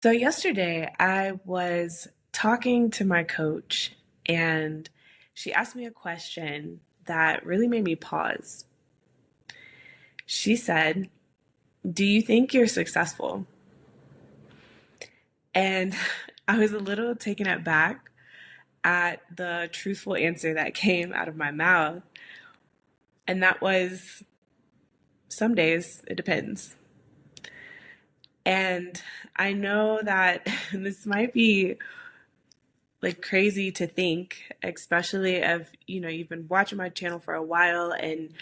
So yesterday I was talking to my coach and she asked me a question that really made me pause. She said, "Do you think you're successful?" And I was a little taken aback at the truthful answer that came out of my mouth. And that was, some days it depends. And I know that this might be like crazy to think, especially if, you've been watching my channel for a while and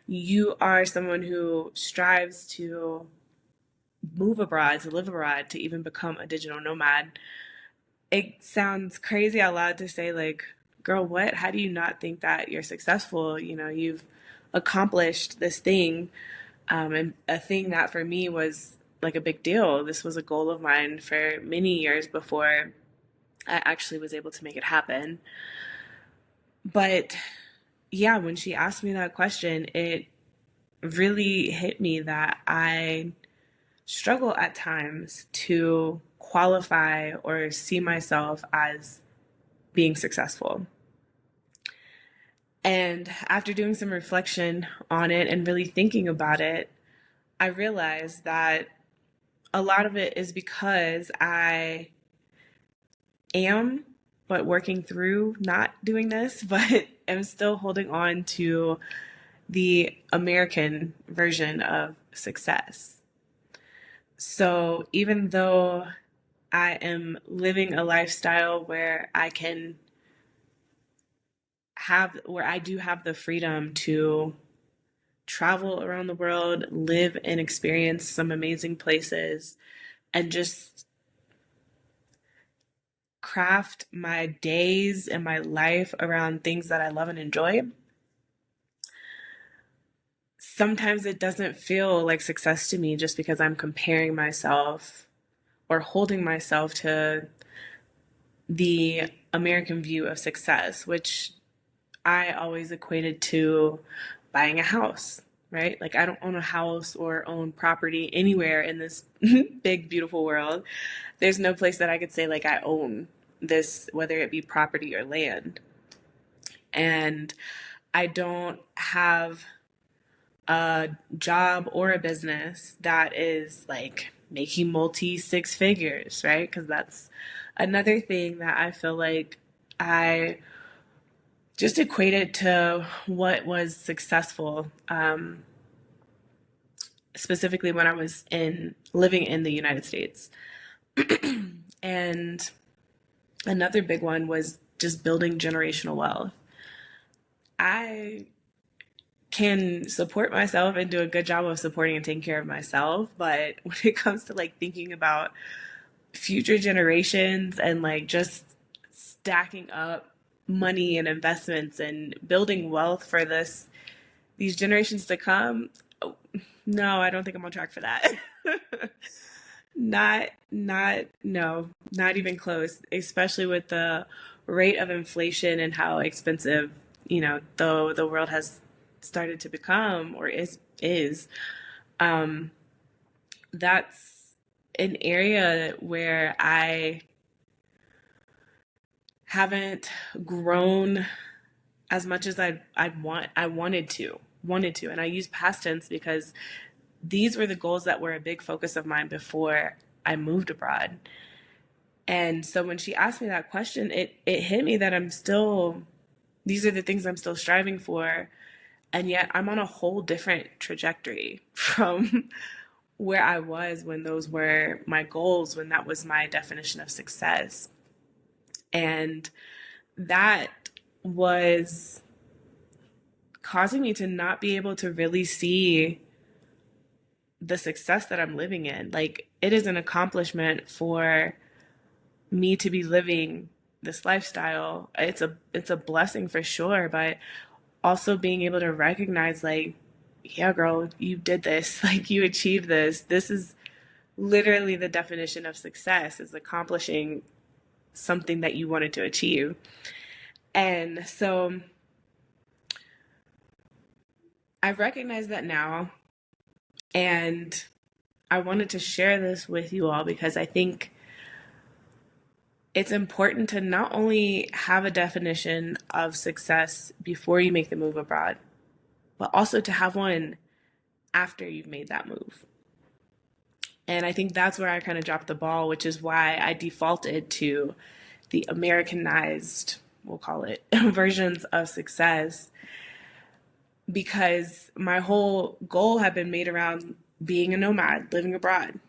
you are someone who strives to move abroad, to live abroad, to even become a digital nomad. It sounds crazy out loud to say, like, girl, what? How do you not think that you're successful? You've accomplished this thing, and a thing that for me was like a big deal. This was a goal of mine for many years before I actually was able to make it happen. But yeah, when she asked me that question, it really hit me that I struggle at times to qualify or see myself as being successful. And after doing some reflection on it and really thinking about it, I realized that a lot of it is because I am, but working through not doing this, but am still holding on to the American version of success. So even though I am living a lifestyle where I do have the freedom to travel around the world, live and experience some amazing places, and just craft my days and my life around things that I love and enjoy, sometimes it doesn't feel like success to me just because I'm comparing myself or holding myself to the American view of success, which I always equated to buying a house, right? Like, I don't own a house or own property anywhere in this big, beautiful world. There's no place that I could say, like, I own this, whether it be property or land. And I don't have a job or a business that is like making multi six figures, right? Because that's another thing that I feel like I just equated to what was successful, specifically when I was in living in the United States. And another big one was just building generational wealth. I can support myself and do a good job of supporting and taking care of myself, but when it comes to like thinking about future generations and like just stacking up money and investments and building wealth for these generations to come, no, I don't think I'm on track for that. No, not even close, especially with the rate of inflation and how expensive, though the world has started to become or is. um that's an area where I haven't grown as much as I wanted to, and I use past tense because these were the goals that were a big focus of mine before I moved abroad. And so when she asked me that question, it hit me that these are the things I'm still striving for, and yet I'm on a whole different trajectory from where I was when those were my goals, when that was my definition of success. And that was causing me to not be able to really see the success that I'm living in. Like, it is an accomplishment for me to be living this lifestyle. It's a blessing for sure, but also being able to recognize, like, yeah, girl, you did this. Like, you achieved this. This is literally the definition of success, is accomplishing something that you wanted to achieve. And so I recognize that now, and I wanted to share this with you all because I think it's important to not only have a definition of success before you make the move abroad, but also to have one after you've made that move. And I think that's where I kind of dropped the ball, which is why I defaulted to the Americanized, we'll call it, versions of success, because my whole goal had been made around being a nomad, living abroad.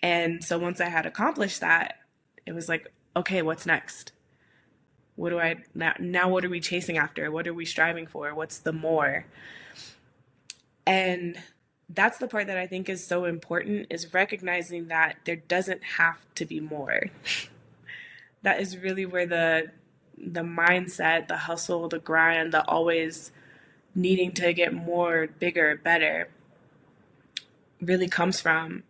And so once I had accomplished that, it was like, okay, what's next? What do I now what are we chasing after? What are we striving for? What's the more? And that's the part that I think is so important, is recognizing that there doesn't have to be more. That is really where the mindset, the hustle, the grind, the always needing to get more, bigger, better really comes from.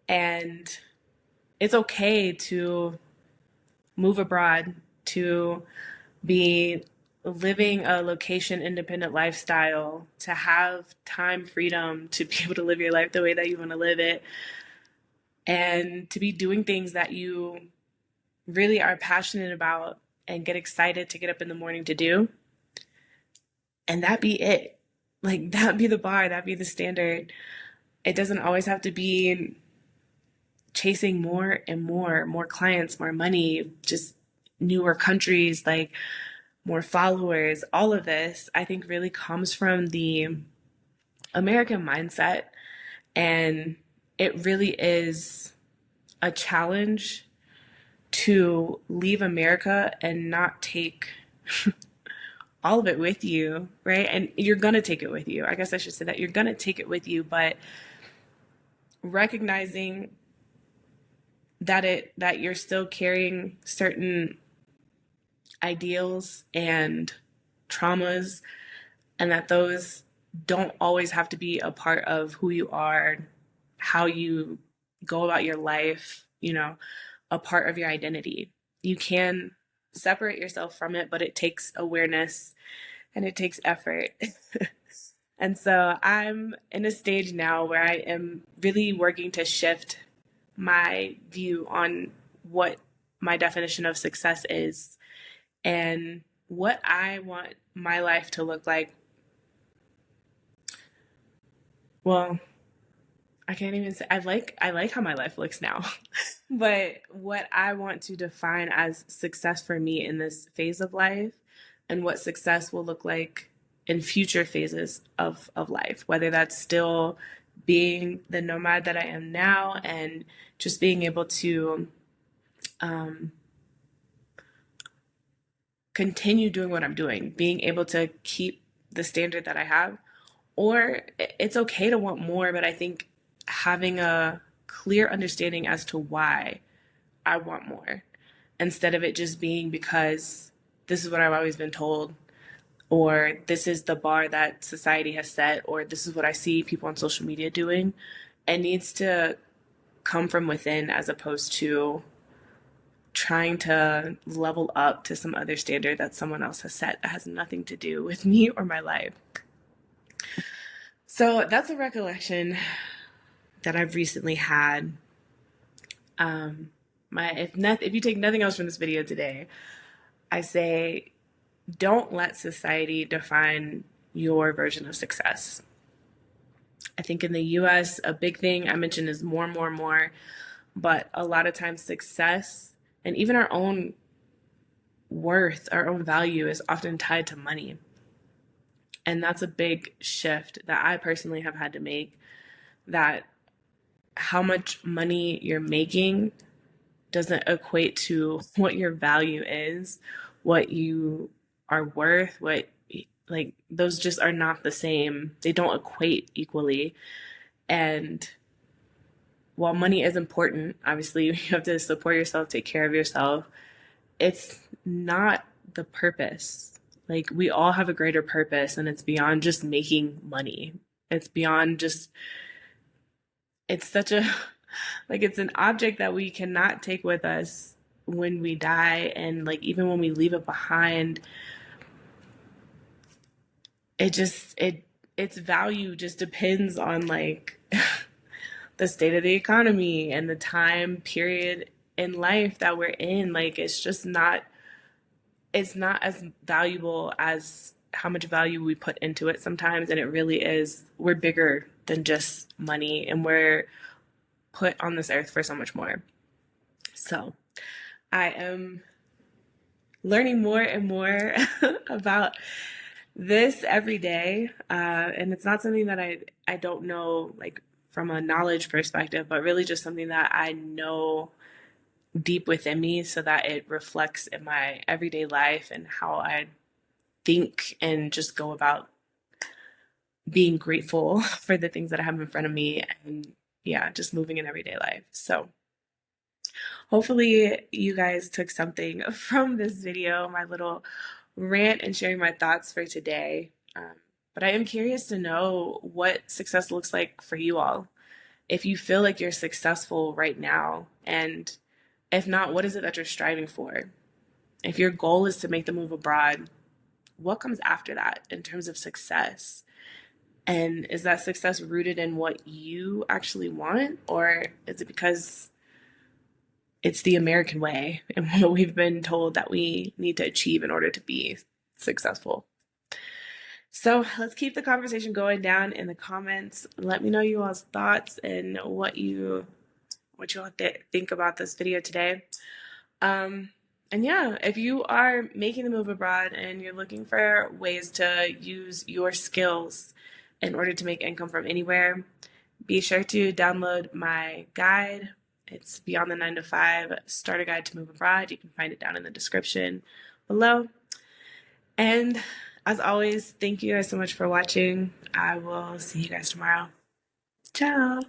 And it's okay to move abroad, to be living a location independent lifestyle, to have time freedom to be able to live your life the way that you want to live it, and to be doing things that you really are passionate about and get excited to get up in the morning to do. And that be it. Like, that be the bar, that be the standard. It doesn't always have to be chasing more and more clients, more money, just newer countries, like more followers. All of this, I think, really comes from the American mindset. And it really is a challenge to leave America and not take all of it with you, right? And you're going to take it with you. I guess I should say that you're going to take it with you, but recognizing that you're still carrying certain ideals and traumas, and that those don't always have to be a part of who you are, how you go about your life, a part of your identity. You can separate yourself from it, but it takes awareness and it takes effort. And so I'm in a stage now where I am really working to shift my view on what my definition of success is and what I want my life to look like. Well, I can't even say I like how my life looks now. But what I want to define as success for me in this phase of life, and what success will look like in future phases of life, whether that's still being the nomad that I am now and just being able to continue doing what I'm doing, being able to keep the standard that I have. Or it's okay to want more, but I think having a clear understanding as to why I want more, instead of it just being because this is what I've always been told, or this is the bar that society has set, or this is what I see people on social media doing. It needs to come from within, as opposed to trying to level up to some other standard that someone else has set that has nothing to do with me or my life. So that's a recollection that I've recently had. If you take nothing else from this video today, I say, don't let society define your version of success. I think in the US, a big thing I mentioned is more, but a lot of times success and even our own worth, our own value is often tied to money. And that's a big shift that I personally have had to make, that how much money you're making doesn't equate to what your value is, what you are worth, those just are not the same. They don't equate equally. And while money is important, obviously you have to support yourself, take care of yourself, it's not the purpose. Like, we all have a greater purpose, and it's beyond just making money. It's beyond just, it's such a, it's an object that we cannot take with us when we die. And even when we leave it behind, its value just depends on the state of the economy and the time period in life that we're in, like it's just not, it's not as valuable as how much value we put into it sometimes. And it really is, we're bigger than just money, and we're put on this earth for so much more. So I am learning more and more about this every day. And it's not something that I don't know like from a knowledge perspective, but really just something that I know deep within me so that it reflects in my everyday life and how I think and just go about being grateful for the things that I have in front of me, and yeah, just moving in everyday life. So hopefully you guys took something from this video, my little rant and sharing my thoughts for today. But I am curious to know what success looks like for you all. If you feel like you're successful right now, and if not, what is it that you're striving for? If your goal is to make the move abroad, what comes after that in terms of success? And is that success rooted in what you actually want, or is it because it's the American way and what we've been told that we need to achieve in order to be successful? So let's keep the conversation going down in the comments. Let me know you all's thoughts and what you all think about this video today. And yeah, if you are making the move abroad and you're looking for ways to use your skills in order to make income from anywhere, be sure to download my guide. It's Beyond the 9 to 5 Starter Guide to Move Abroad. You can find it down in the description below. And as always, thank you guys so much for watching. I will see you guys tomorrow. Ciao.